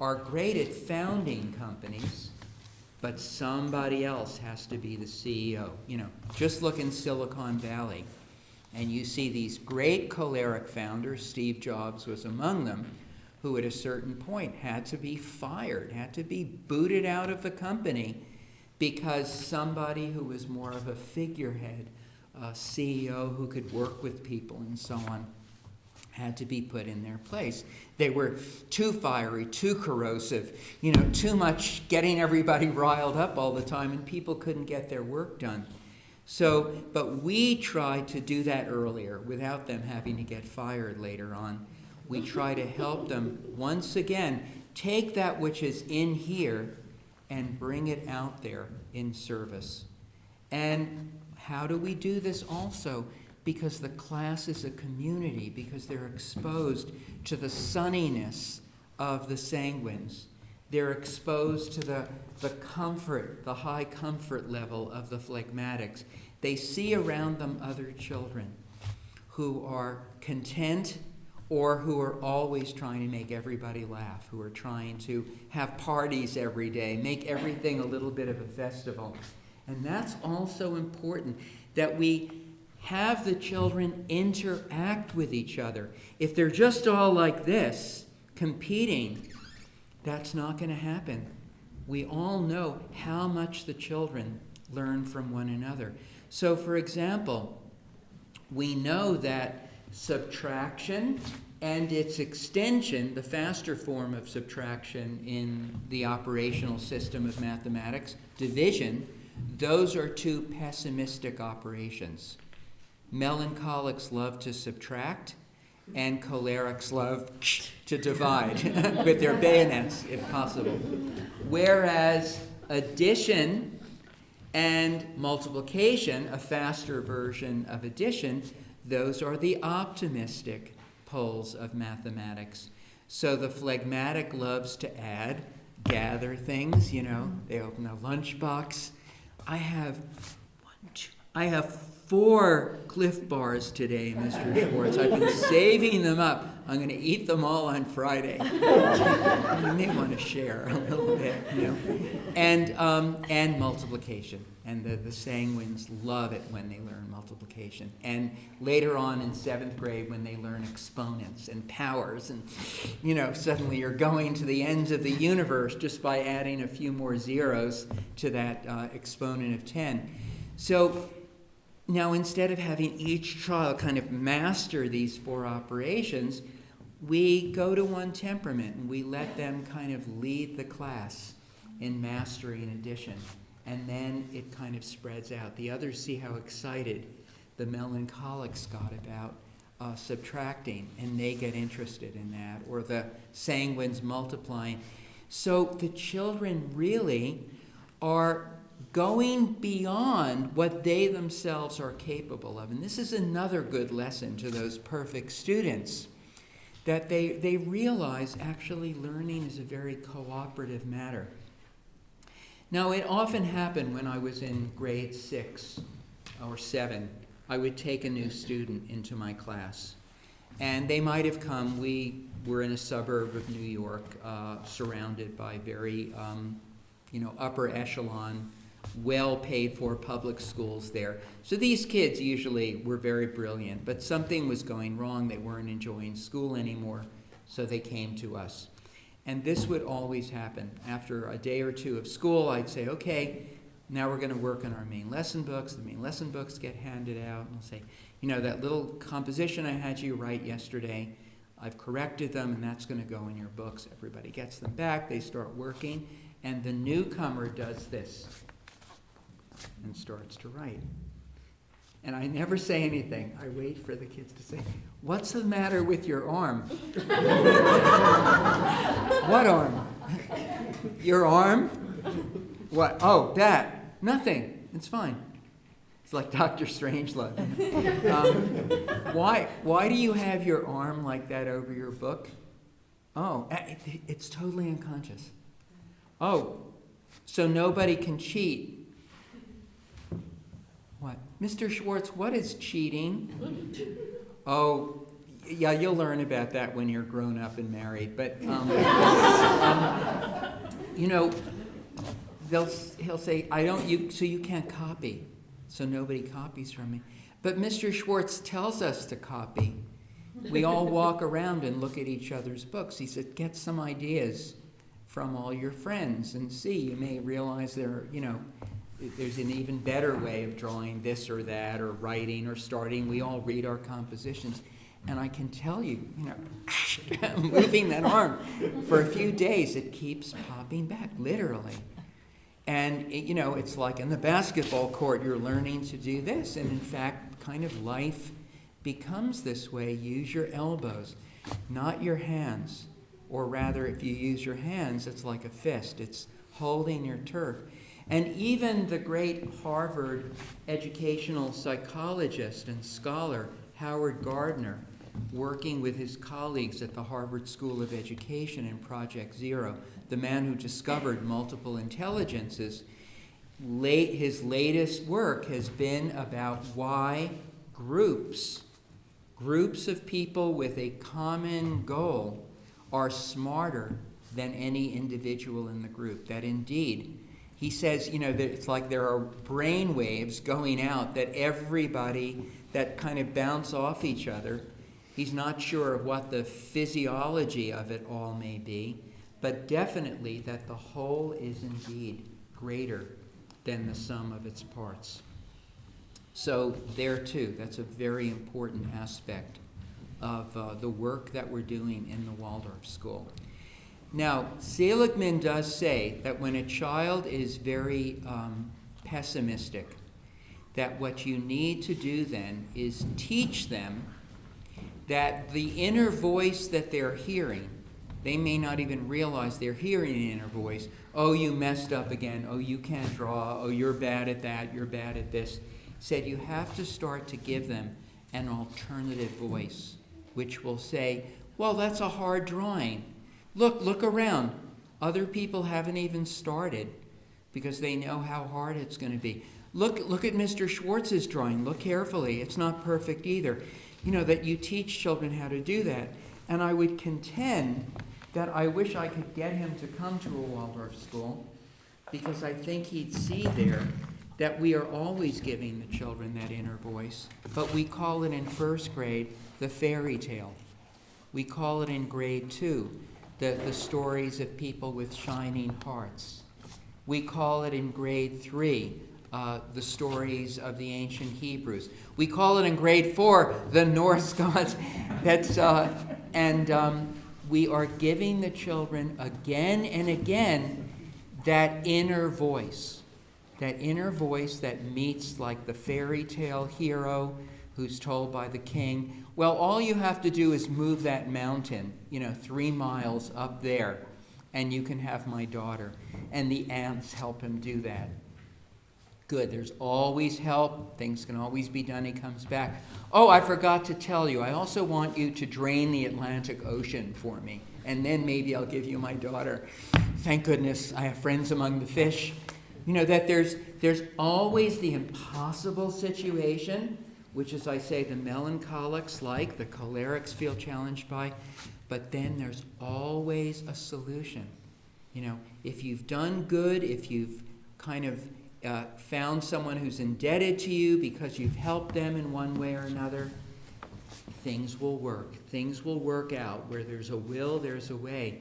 are great at founding companies, but somebody else has to be the CEO. Just look in Silicon Valley, and you see these great choleric founders, Steve Jobs was among them, who at a certain point had to be fired, had to be booted out of the company because somebody who was more of a figurehead, a CEO who could work with people and so on, had to be put in their place. They were too fiery, too corrosive, too much getting everybody riled up all the time, and people couldn't get their work done. But we try to do that earlier without them having to get fired later on. We try to help them, once again, take that which is in here and bring it out there in service. And how do we do this also? Because the class is a community, because they're exposed to the sunniness of the sanguines. They're exposed to the comfort, the high comfort level of the phlegmatics. They see around them other children who are content or who are always trying to make everybody laugh, who are trying to have parties every day, make everything a little bit of a festival. And that's also important, that we have the children interact with each other. If they're just all like this, competing, that's not going to happen. We all know how much the children learn from one another. So, for example, we know that subtraction and its extension, the faster form of subtraction in the operational system of mathematics, division, those are two pessimistic operations. Melancholics love to subtract, and cholerics love to divide with their bayonets, if possible. Whereas addition and multiplication, a faster version of addition, those are the optimistic poles of mathematics. So the phlegmatic loves to add, gather things, they open a lunchbox. I have 4 Cliff Bars today, Mr. Schwartz. I've been saving them up. I'm going to eat them all on Friday. You may want to share a little bit, And multiplication. And the sanguines love it when they learn multiplication. And later on in 7th grade when they learn exponents and powers. And, suddenly you're going to the ends of the universe just by adding a few more zeros to that exponent of 10. So now, instead of having each child kind of master these 4 operations, we go to one temperament and we let them kind of lead the class in mastering addition. And then it kind of spreads out. The others see how excited the melancholics got about subtracting, and they get interested in that, or the sanguines multiplying. So the children really are going beyond what they themselves are capable of. And this is another good lesson to those perfect students, that they realize actually learning is a very cooperative matter. Now, it often happened when I was in grade 6 or 7, I would take a new student into my class. And they might have come, we were in a suburb of New York, surrounded by very, upper echelon, well paid for public schools there. So these kids usually were very brilliant, but something was going wrong. They weren't enjoying school anymore, so they came to us. And this would always happen. After a day or two of school, I'd say, okay, now we're going to work on our main lesson books. The main lesson books get handed out, and I'll say, that little composition I had you write yesterday, I've corrected them, and that's going to go in your books. Everybody gets them back, they start working, and the newcomer does this and starts to write. And I never say anything. I wait for the kids to say, "What's the matter with your arm?" "What arm?" "Your arm?" "What? Oh, that. Nothing. It's fine." It's like Dr. Strangelove. Why do you have your arm like that over your book? "Oh, it's totally unconscious." "Oh, so nobody can cheat." "What? Mr. Schwartz, what is cheating?" "Oh, yeah, you'll learn about that when you're grown up and married." But, he'll say, so you can't copy, so nobody copies from me. "But Mr. Schwartz tells us to copy. We all walk around and look at each other's books." He said, "Get some ideas from all your friends and see. You may realize there's an even better way of drawing this or that, or writing or starting. We all read our compositions." And I can tell you, moving that arm for a few days, it keeps popping back, literally. And, it's like in the basketball court, you're learning to do this. And in fact, kind of life becomes this way. Use your elbows, not your hands. Or rather, if you use your hands, it's like a fist. It's holding your turf. And even the great Harvard educational psychologist and scholar, Howard Gardner, working with his colleagues at the Harvard School of Education in Project Zero, the man who discovered multiple intelligences, his latest work has been about why groups of people with a common goal are smarter than any individual in the group. That indeed, he says, that it's like there are brain waves going out that everybody, that kind of bounce off each other. He's not sure of what the physiology of it all may be, but definitely that the whole is indeed greater than the sum of its parts. So there too, that's a very important aspect of the work that we're doing in the Waldorf School. Now, Seligman does say that when a child is very pessimistic, that what you need to do then is teach them that the inner voice that they're hearing, they may not even realize they're hearing an inner voice. Oh, you messed up again. Oh, you can't draw. Oh, you're bad at that. You're bad at this. Said you have to start to give them an alternative voice, which will say, well, that's a hard drawing. Look around. Other people haven't even started because they know how hard it's going to be. Look at Mr. Schwartz's drawing. Look carefully. It's not perfect either. You know, that you teach children how to do that. And I would contend that I wish I could get him to come to a Waldorf school, because I think he'd see there that we are always giving the children that inner voice. But we call it in first grade the fairy tale. We call it in grade 2 the stories of people with shining hearts. We call it in grade 3 the stories of the ancient Hebrews. We call it in grade 4 the Norse gods. We are giving the children again and again that inner voice that meets like the fairy tale hero who's told by the king, well, all you have to do is move that mountain, 3 miles up there, and you can have my daughter. And the ants help him do that. Good, there's always help. Things can always be done. He comes back. Oh, I forgot to tell you, I also want you to drain the Atlantic Ocean for me, and then maybe I'll give you my daughter. Thank goodness I have friends among the fish. That there's always the impossible situation, which, as I say, the melancholics like, the cholerics feel challenged by, but then there's always a solution. If you've done good, if you've kind of found someone who's indebted to you because you've helped them in one way or another, things will work. Things will work out. Where there's a will, there's a way.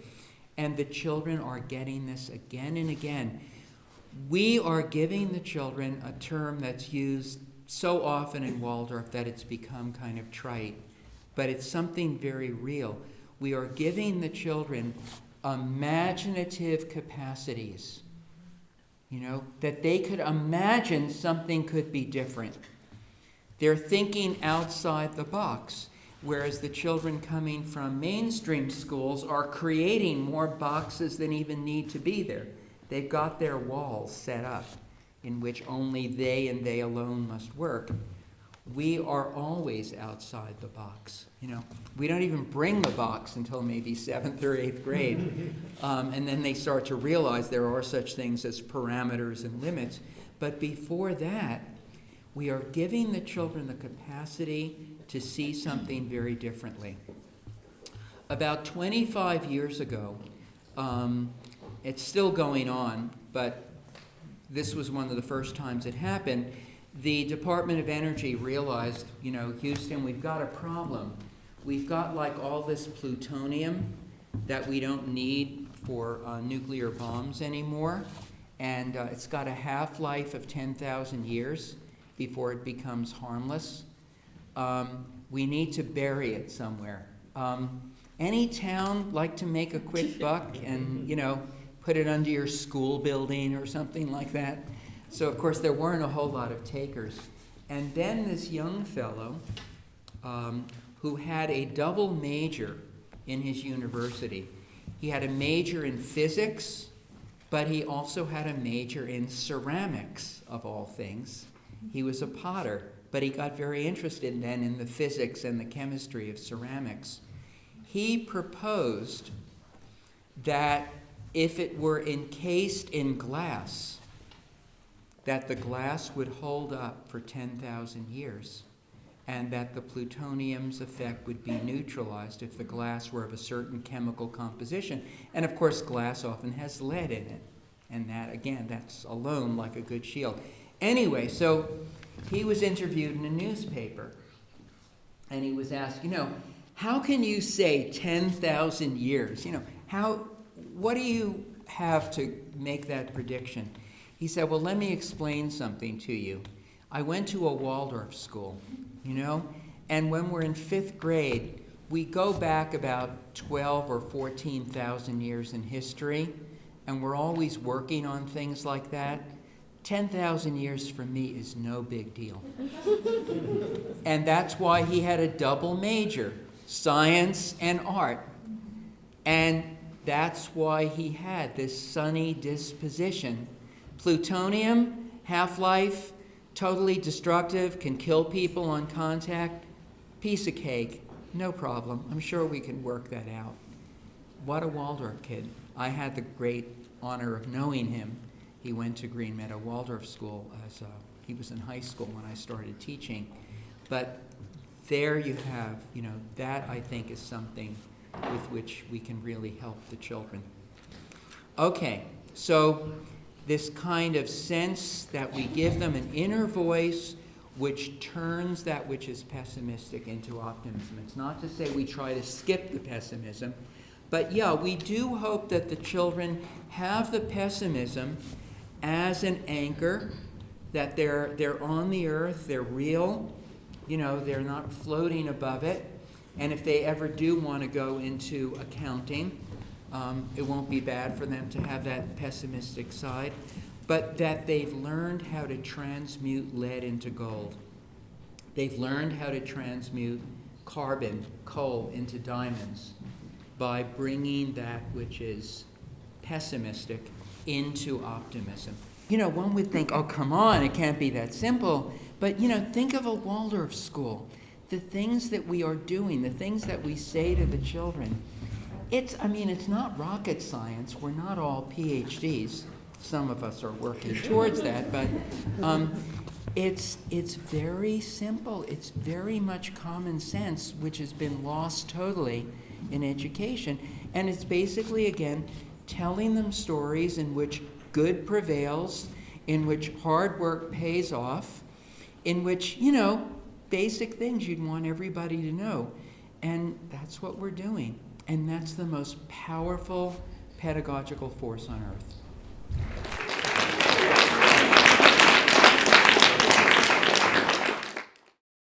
And the children are getting this again and again. We are giving the children a term that's used so often in Waldorf that it's become kind of trite, but it's something very real. We are giving the children imaginative capacities, that they could imagine something could be different. They're thinking outside the box, whereas the children coming from mainstream schools are creating more boxes than even need to be there. They've got their walls set up in which only they and they alone must work. We are always outside the box. We don't even bring the box until maybe 7th or 8th grade. And then they start to realize there are such things as parameters and limits. But before that, we are giving the children the capacity to see something very differently. About 25 years ago, it's still going on, but this was one of the first times it happened. The Department of Energy realized, Houston, we've got a problem. We've got like all this plutonium that we don't need for nuclear bombs anymore, and it's got a half-life of 10,000 years before it becomes harmless. We need to bury it somewhere. Any town like to make a quick buck and, put it under your school building or something like that? So, of course, there weren't a whole lot of takers. And then this young fellow who had a double major in his university. He had a major in physics, but he also had a major in ceramics, of all things. He was a potter, but he got very interested then in the physics and the chemistry of ceramics. He proposed that if it were encased in glass, that the glass would hold up for 10,000 years, and that the plutonium's effect would be neutralized if the glass were of a certain chemical composition. And of course, glass often has lead in it, and that, again, that's alone like a good shield. Anyway, so he was interviewed in a newspaper, and he was asked, how can you say 10,000 years? What do you have to make that prediction? He said, well, let me explain something to you. I went to a Waldorf school, and when we're in 5th grade, we go back about 12 or 14,000 years in history, and we're always working on things like that. 10,000 years for me is no big deal. And that's why he had a double major, science and art. And that's why he had this sunny disposition. Plutonium, half-life, totally destructive, can kill people on contact. Piece of cake, no problem. I'm sure we can work that out. What a Waldorf kid. I had the great honor of knowing him. He went to Green Meadow Waldorf School he was in high school when I started teaching. But there you have, that I think is something with which we can really help the children. Okay, so this kind of sense that we give them an inner voice which turns that which is pessimistic into optimism. It's not to say we try to skip the pessimism, but yeah, we do hope that the children have the pessimism as an anchor, that they're on the earth, they're real, they're not floating above it. And if they ever do want to go into accounting, it won't be bad for them to have that pessimistic side, but that they've learned how to transmute lead into gold. They've learned how to transmute carbon, coal, into diamonds by bringing that which is pessimistic into optimism. One would think, oh, come on, it can't be that simple. But, think of a Waldorf school. The things that we are doing, the things that we say to the children, it's not rocket science. We're not all PhDs. Some of us are working towards that, but it's very simple. It's very much common sense, which has been lost totally in education. And it's basically, again, telling them stories in which good prevails, in which hard work pays off, in which, basic things you'd want everybody to know. And that's what we're doing. And that's the most powerful pedagogical force on earth.